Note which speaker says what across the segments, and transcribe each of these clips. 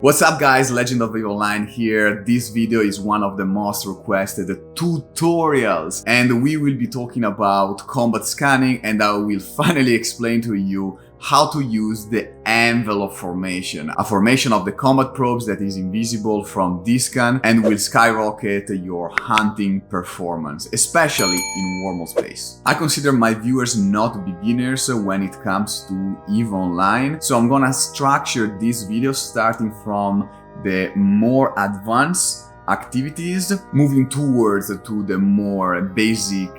Speaker 1: What's up guys, Legend of Evil Online here. This video is one of the most requested tutorials and we will be talking about combat scanning, and I will finally explain to you how to use the envelope formation, a formation of the combat probes that is invisible from this scan and will skyrocket your hunting performance, especially in Wormhole space. I consider my viewers not beginners when it comes to EVE Online, so I'm gonna structure this video starting from the more advanced activities, moving towards to the more basic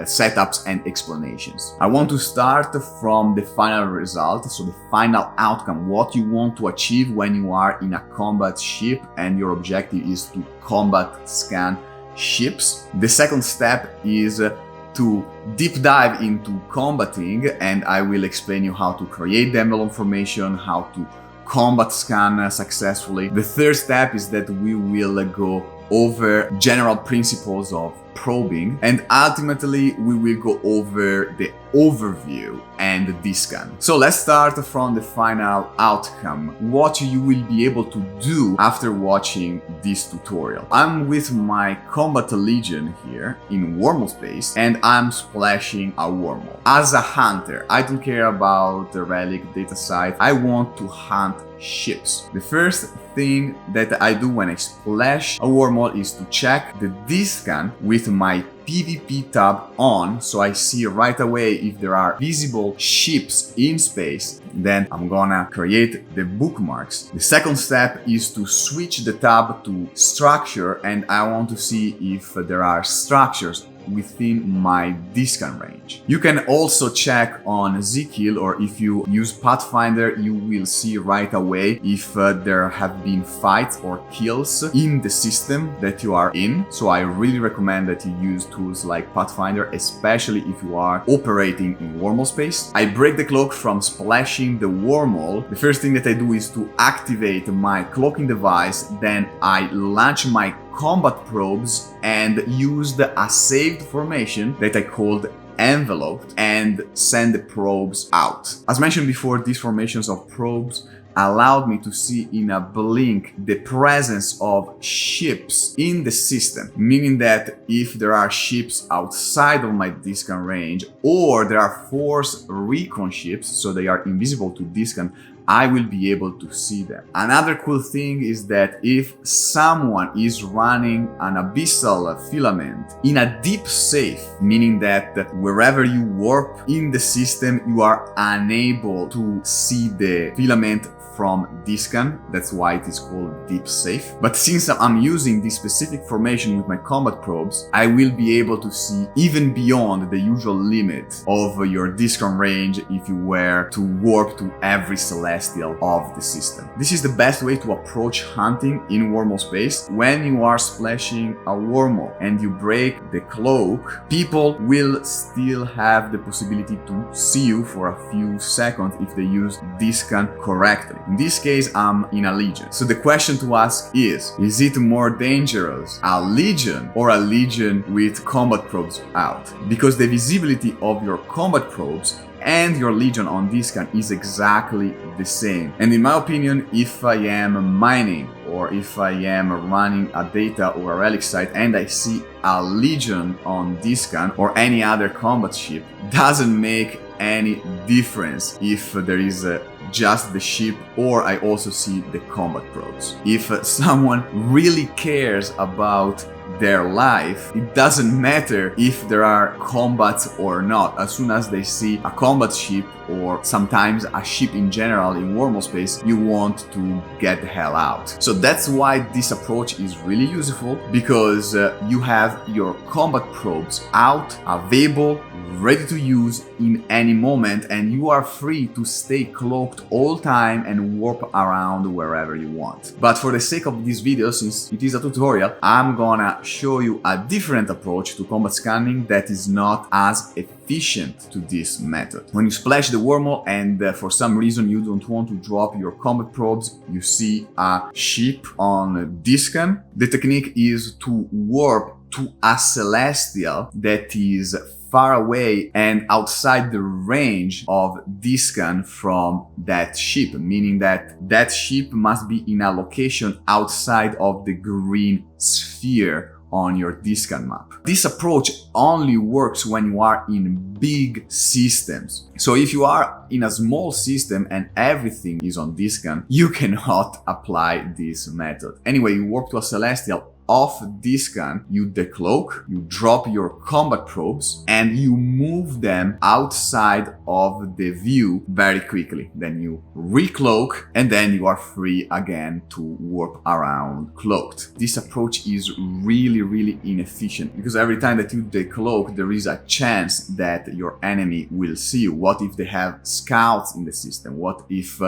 Speaker 1: setups and explanations. I want to start from the final result, so the final outcome, what you want to achieve when you are in a combat ship and your objective is to combat scan ships. The second step is to deep dive into combating, and I will explain you how to create the envelope formation, how to combat scan successfully. The third step is that we will go over general principles of probing, and ultimately we will go over the overview and the scan. So let's start from the final outcome, what you will be able to do after watching this tutorial. I'm with my combat legion here in Wormhole space and I'm splashing a wormhole. As a hunter, I don't care about the relic data site, I want to hunt ships. The first thing that I do when I splash a wormhole is to check the D-scan with my PvP tab on, so I see right away if there are visible ships in space. Then I'm gonna create the bookmarks. The second step is to switch the tab to structure, and I want to see if there are structures within my D-scan range. You can also check on Z-kill, or if you use Pathfinder, you will see right away if there have been fights or kills in the system that you are in. So I really recommend that you use tools like Pathfinder, especially if you are operating in Wormhole space. I break the cloak from splashing the wormhole. The first thing that I do is to activate my cloaking device, then I launch my combat probes and used a saved formation that I called enveloped and send the probes out. As mentioned before, these formations of probes allowed me to see in a blink the presence of ships in the system, meaning that if there are ships outside of my D-scan range or there are force recon ships, so they are invisible to D-scan, I will be able to see them. Another cool thing is that if someone is running an abyssal filament in a deep safe, meaning that wherever you warp in the system, you are unable to see the filament from D-scan. That's why it is called deep safe. But since I'm using this specific formation with my combat probes, I will be able to see even beyond the usual limit of your D-scan range if you were to warp to every celestial of the system. This is the best way to approach hunting in Wormhole space. When you are splashing a wormhole and you break the cloak, people will still have the possibility to see you for a few seconds if they use D-scan correctly. In this case, I'm in a legion. So the question to ask is it more dangerous, a legion or a legion with combat probes out? Because the visibility of your combat probes and your legion on D-scan is exactly the same. And in my opinion, if I am mining or if I am running a data or a relic site and I see a legion on D-scan or any other combat ship, doesn't make any difference if there is just the ship or I also see the combat probes. If someone really cares about their life, it doesn't matter if there are combats or not. As soon as they see a combat ship or sometimes a ship in general in Wormhole space, you want to get the hell out. So that's why this approach is really useful, because you have your combat probes out, available, ready to use in any moment, and you are free to stay cloaked all time and warp around wherever you want. But for the sake of this video, since it is a tutorial, I'm gonna show you a different approach to combat scanning that is not as efficient to this method. When you splash the wormhole and for some reason you don't want to drop your combat probes, you see a ship on D-scan, the technique is to warp to a celestial that is far away and outside the range of D-scan from that ship, meaning that that ship must be in a location outside of the green sphere on your D-scan map. This approach only works when you are in big systems. So if you are in a small system and everything is on D-scan, you cannot apply this method. Anyway, you warp to a celestial off D-scan, you decloak, you drop your combat probes, and you move them outside of the view very quickly. Then you recloak, and then you are free again to warp around cloaked. This approach is really inefficient because every time that you decloak, there is a chance that your enemy will see you. What if they have scouts in the system? What if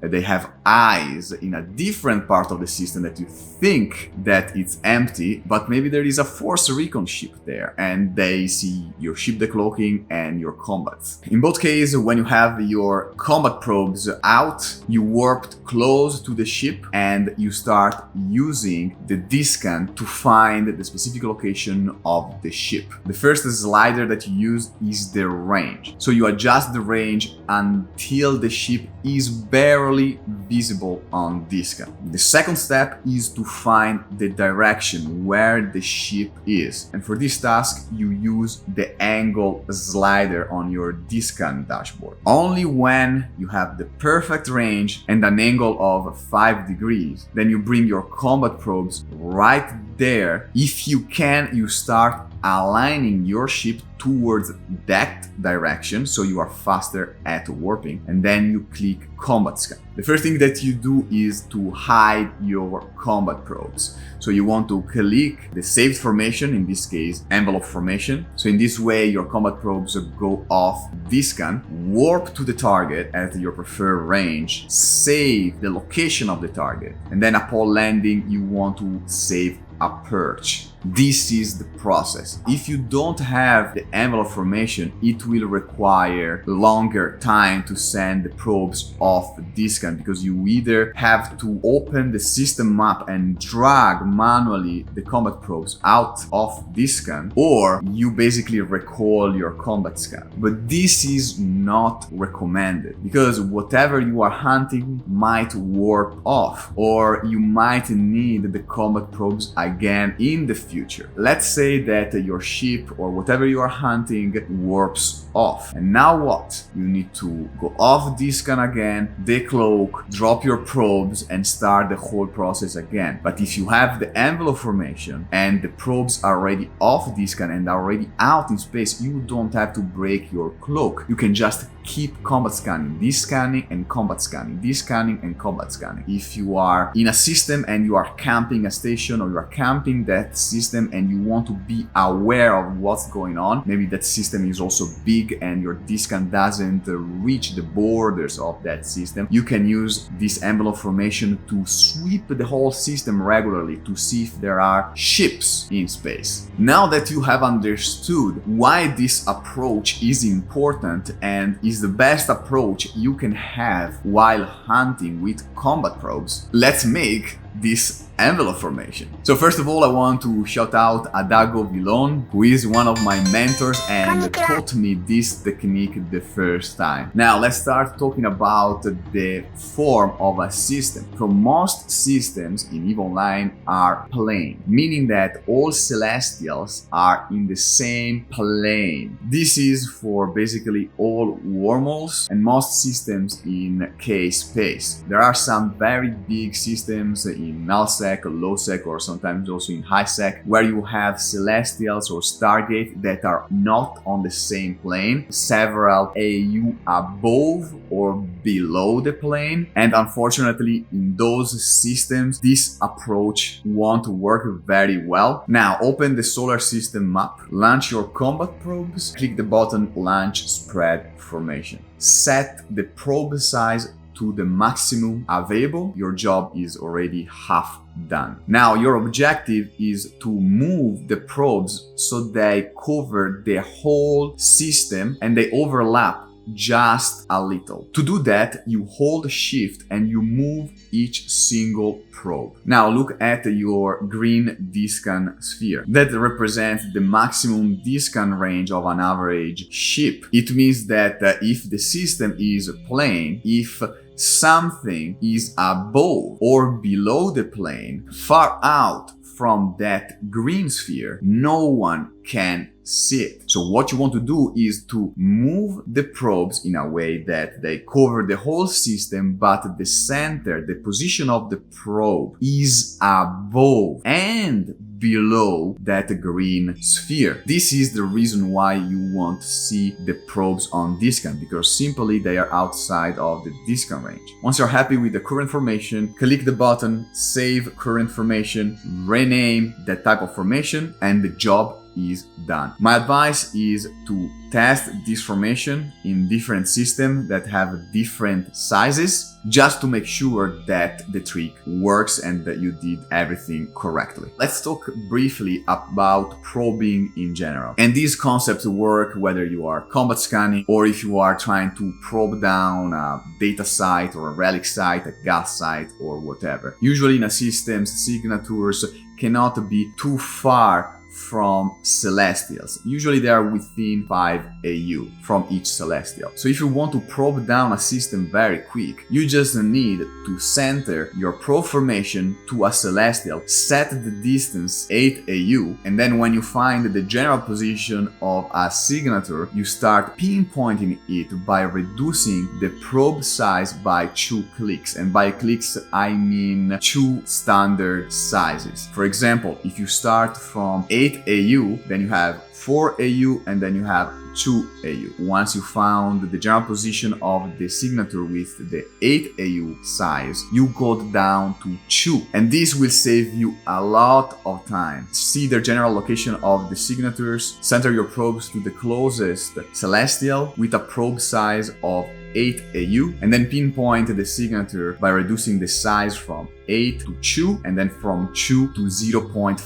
Speaker 1: they have eyes in a different part of the system that you think that it's empty, but maybe there is a force recon ship there and they see your ship decloaking and your combats. In both cases, when you have your combat probes out, you warped close to the ship and you start using the D-scan to find the specific location of the ship. The first slider that you use is the range. So you adjust the range until the ship is barely visible on D-scan. The second step is to find the direction where the ship is. And for this task, you use the angle slider on your D-scan dashboard. Only when you have the perfect range and an angle of 5 degrees, then you bring your combat probes right there. If you can, you start aligning your ship towards that direction so you are faster at warping, and then you click combat scan. The first thing that you do is to hide your combat probes. So you want to click the saved formation, in this case envelope formation. So in this way your combat probes go off D-scan, warp to the target at your preferred range, save the location of the target, and then upon landing you want to save a perch. This is the process. If you don't have the envelope formation, it will require longer time to send the probes off D-scan because you either have to open the system map and drag manually the combat probes out of D-scan, or you basically recall your combat scan. But this is not recommended because whatever you are hunting might warp off, or you might need the combat probes again in the future. Let's say that your ship or whatever you are hunting warps off. And now what? You need to go off D-scan again, decloak, drop your probes and start the whole process again. But if you have the envelope formation and the probes are already off D-scan and are already out in space, you don't have to break your cloak. You can just keep combat scanning, D-scanning and combat scanning, D-scanning and combat scanning. If you are in a system and you are camping a station, or you are camping that system and you want to be aware of what's going on, maybe that system is also big and your D-scan doesn't reach the borders of that system, you can use this envelope formation to sweep the whole system regularly to see if there are ships in space. Now that you have understood why this approach is important and is the best approach you can have while hunting with combat probes, let's make this envelope formation. So first of all, I want to shout out Adago Vilon, who is one of my mentors and taught me this technique the first time. Now let's start talking about the form of a system. So most systems in EVE Online are plane, meaning that all celestials are in the same plane. This is for basically all wormholes and most systems in K-space. There are some very big systems in nullsec, low-sec, or sometimes also in high-sec, where you have celestials or Stargate that are not on the same plane, several AU above or below the plane, and unfortunately in those systems this approach won't work very well. Now open the solar system map, launch your combat probes, click the button launch spread formation. Set the probe size to the maximum available. Your job is already half done. Now your objective is to move the probes so they cover the whole system and they overlap just a little. To do that, you hold Shift and you move each single probe. Now look at your green D-scan sphere. That represents the maximum D-scan range of an average ship. It means that if the system is playing, if something is above or below the plane, far out from that green sphere, no one can see it. So what you want to do is to move the probes in a way that they cover the whole system, but the center, the position of the probe is above and below that green sphere. This is the reason why you want to see the probes on D-scan, because simply they are outside of the D-scan range. Once you're happy with the current formation, click the button Save Current Formation, rename that type of formation, and the job is done. My advice is to test this formation in different systems that have different sizes, just to make sure that the trick works and that you did everything correctly. Let's talk briefly about probing in general. And these concepts work whether you are combat scanning or if you are trying to probe down a data site or a relic site, a gas site, or whatever. Usually in a system's signatures cannot be too far from celestials. Usually they are within 5 AU from each celestial. So if you want to probe down a system very quick, you just need to center your probe formation to a celestial, set the distance 8 AU, and then when you find the general position of a signature, you start pinpointing it by reducing the probe size by 2 clicks. And by clicks, I mean 2 standard sizes. For example, if you start from 8 AU, then you have 4 AU, and then you have 2 AU. Once you found the general position of the signature with the 8 AU size, you go down to 2, and this will save you a lot of time. See the general location of the signatures, center your probes to the closest celestial with a probe size of 8 AU, and then pinpoint the signature by reducing the size from 8 to 2 and then from 2 to 0.5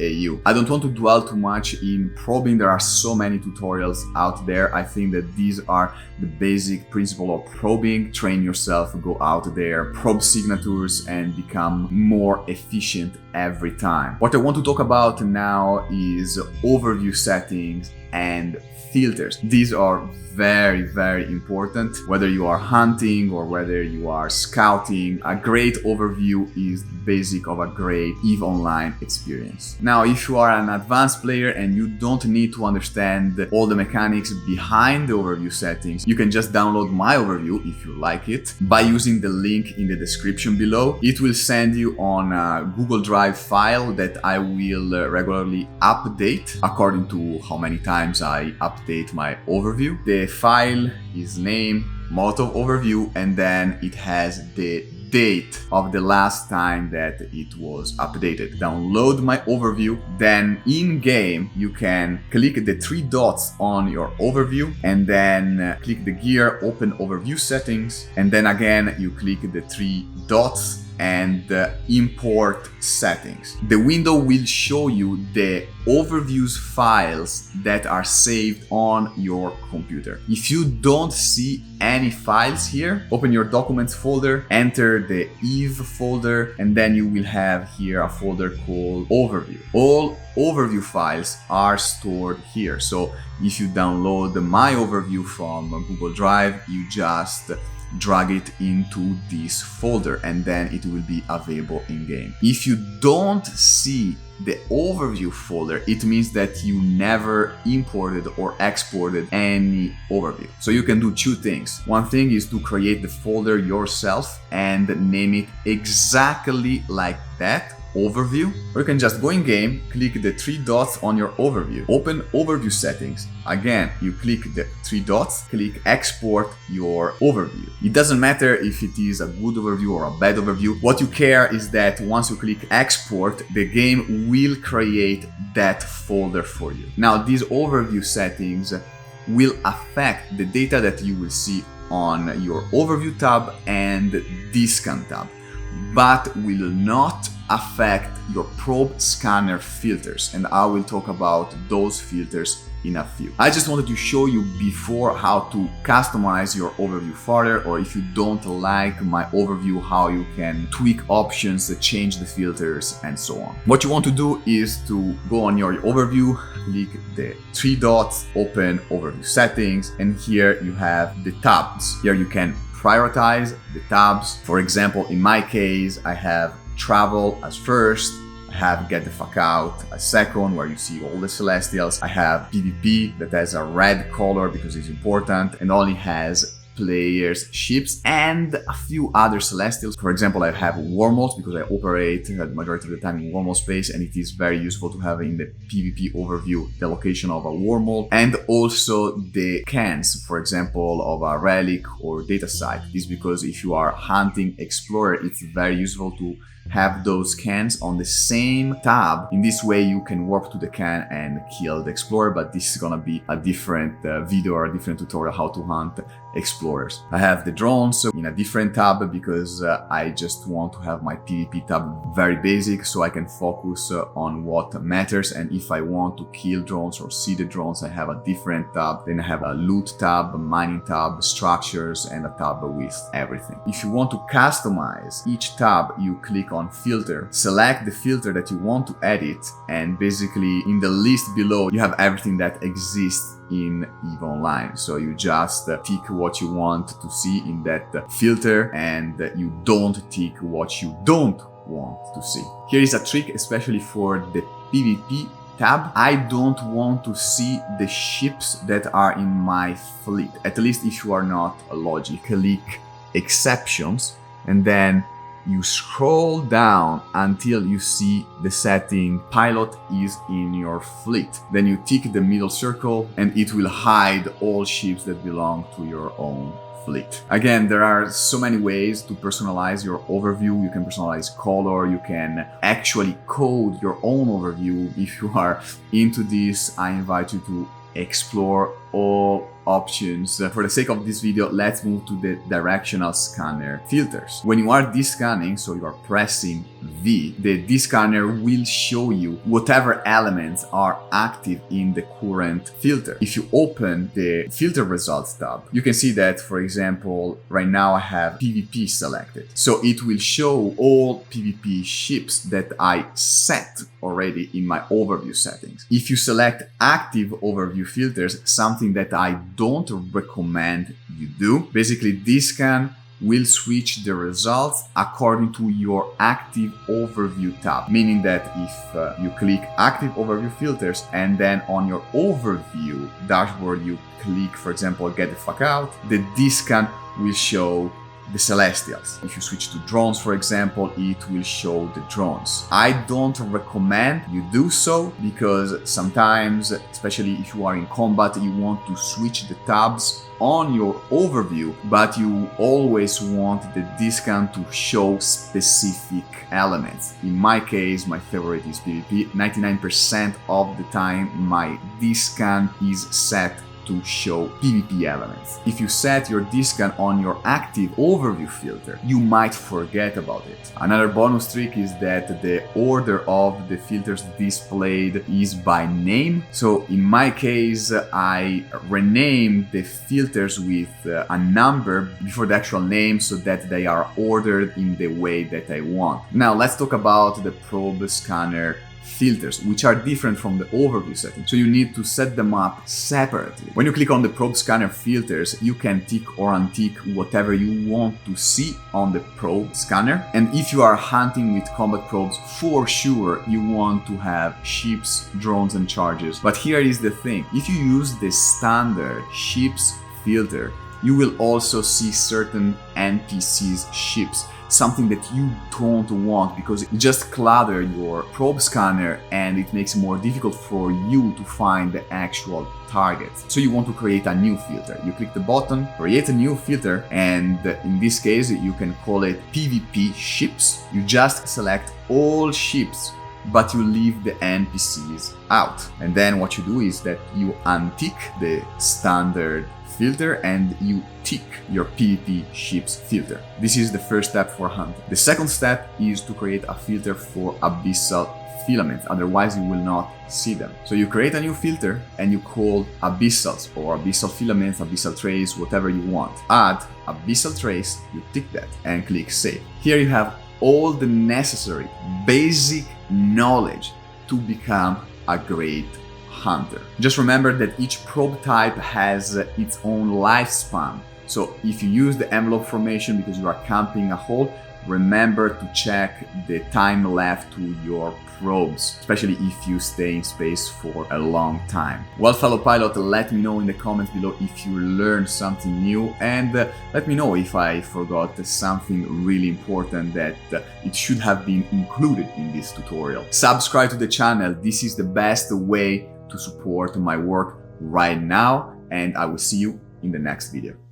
Speaker 1: AU. I don't want to dwell too much in probing. There are so many tutorials out there. I think that these are the basic principle of probing. Train yourself, go out there, probe signatures, and become more efficient every time. What I want to talk about now is overview settings and filters. These are very, very important. Whether you are hunting or whether you are scouting, a great overview is the basic of a great EVE Online experience. Now, if you are an advanced player and you don't need to understand all the mechanics behind the overview settings, you can just download my overview if you like it by using the link in the description below. It will send you on a Google Drive file that I will regularly update according to how many times I update my overview. The file is named Molotov Overview, and then it has the date of the last time that it was updated. Download my overview, then in game you can click the 3 dots on your overview and then click the gear, open overview settings, and then again you click the 3 dots and import settings. The window will show you the overviews files that are saved on your computer. If you don't see any files here, open your documents folder, enter the EVE folder, and then you will have here a folder called overview. All overview files are stored here. So if you download my overview from Google Drive, you just drag it into this folder and then it will be available in game. If you don't see the overview folder, it means that you never imported or exported any overview. So you can do 2 things. One thing is to create the folder yourself and name it exactly like that, overview, or you can just go in game, click the 3 dots on your overview, open overview settings. Again, you click the 3 dots, click export your overview. It doesn't matter if it is a good overview or a bad overview. What you care is that once you click export, the game will create that folder for you. Now, these overview settings will affect the data that you will see on your overview tab and D-scan tab, but will not affect your probe scanner filters, and I will talk about those filters in a few. I just wanted to show you before how to customize your overview further, or if you don't like my overview, how you can tweak options, change the filters, and so on. What you want to do is to go on your overview, click the three dots, open overview settings, and here you have the tabs. Here you can prioritize the tabs. For example, in my case, I have travel as first, I have get the fuck out as second, where you see all the celestials. I have PvP that has a red color because it's important and only has players, ships, and a few other celestials. For example, I have wormholes because I operate the majority of the time in wormhole space, and it is very useful to have in the PvP overview the location of a wormhole, and also the cans, for example, of a relic or data site. This is because if you are hunting explorer, it's very useful to have those cans on the same tab. In this way you can warp to the can and kill the explorer, but this is gonna be a different video or a different tutorial how to hunt explorers. I have the drones in a different tab because I just want to have my PvP tab very basic, so I can focus on what matters. And if I want to kill drones or see the drones, I have a different tab. Then I have a loot tab, a mining tab, structures, and a tab with everything. If you want to customize each tab, you click on filter, select the filter that you want to edit, and basically in the list below you have everything that exists in EVE Online. So you just tick what you want to see in that filter, and you don't tick what you don't want to see. Here is a trick, especially for the PvP tab. I don't want to see the ships that are in my fleet, at least if you are not a logic. Click exceptions, and then you scroll down until you see the setting pilot is in your fleet. Then you tick the middle circle and it will hide all ships that belong to your own fleet. Again, there are so many ways to personalize your overview. You can personalize color, you can actually code your own overview. If you are into this, I invite you to explore all options. For the sake of this video, let's move to the directional scanner filters. When you are descanning, so you are pressing V, the descanner will show you whatever elements are active in the current filter. If you open the filter results tab, you can see that, for example, right now I have PvP selected. So it will show all PvP ships that I set already in my overview settings. If you select active overview filters, something that I don't recommend you do, basically this scan will switch the results according to your active overview tab, meaning that if you click active overview filters and then on your overview dashboard you click, for example, get the fuck out, the descan will show the celestials. If you switch to drones, for example, it will show the drones. I don't recommend you do so because sometimes, especially if you are in combat, you want to switch the tabs on your overview, but you always want the descan to show specific elements. In my case, my favorite is PvP. 99% of the time my descan is set to show PvP elements. If you set your descan on your active overview filter, you might forget about it. Another bonus trick is that the order of the filters displayed is by name. So in my case, I renamed the filters with a number before the actual name so that they are ordered in the way that I want. Now let's talk about the probe scanner filters, which are different from the overview settings, so you need to set them up separately. When you click on the probe scanner filters, you can tick or untick whatever you want to see on the probe scanner. And if you are hunting with combat probes, for sure you want to have ships, drones, and charges. But here is the thing: if you use the standard ships filter, you will also see certain NPCs ships, something that you don't want because it just clutter your probe scanner and it makes it more difficult for you to find the actual targets. So you want to create a new filter. You click the button, create a new filter, and in this case you can call it PvP ships. You just select all ships, but you leave the NPCs out. And then what you do is that you untick the standard filter and you tick your PvP ships filter. This is the first step for hunting. The second step is to create a filter for abyssal filaments, otherwise you will not see them. So you create a new filter and you call abyssals or abyssal filaments, abyssal trace, whatever you want. Add abyssal trace, you tick that and click save. Here you have all the necessary basic knowledge to become a great hunter. Just remember that each probe type has its own lifespan. So if you use the envelope formation because you are camping a hole, remember to check the time left to your probes, especially if you stay in space for a long time. Well, fellow pilot, let me know in the comments below if you learned something new, and let me know if I forgot something really important that it should have been included in this tutorial. Subscribe to the channel. This is the best way to support my work right now, and I will see you in the next video.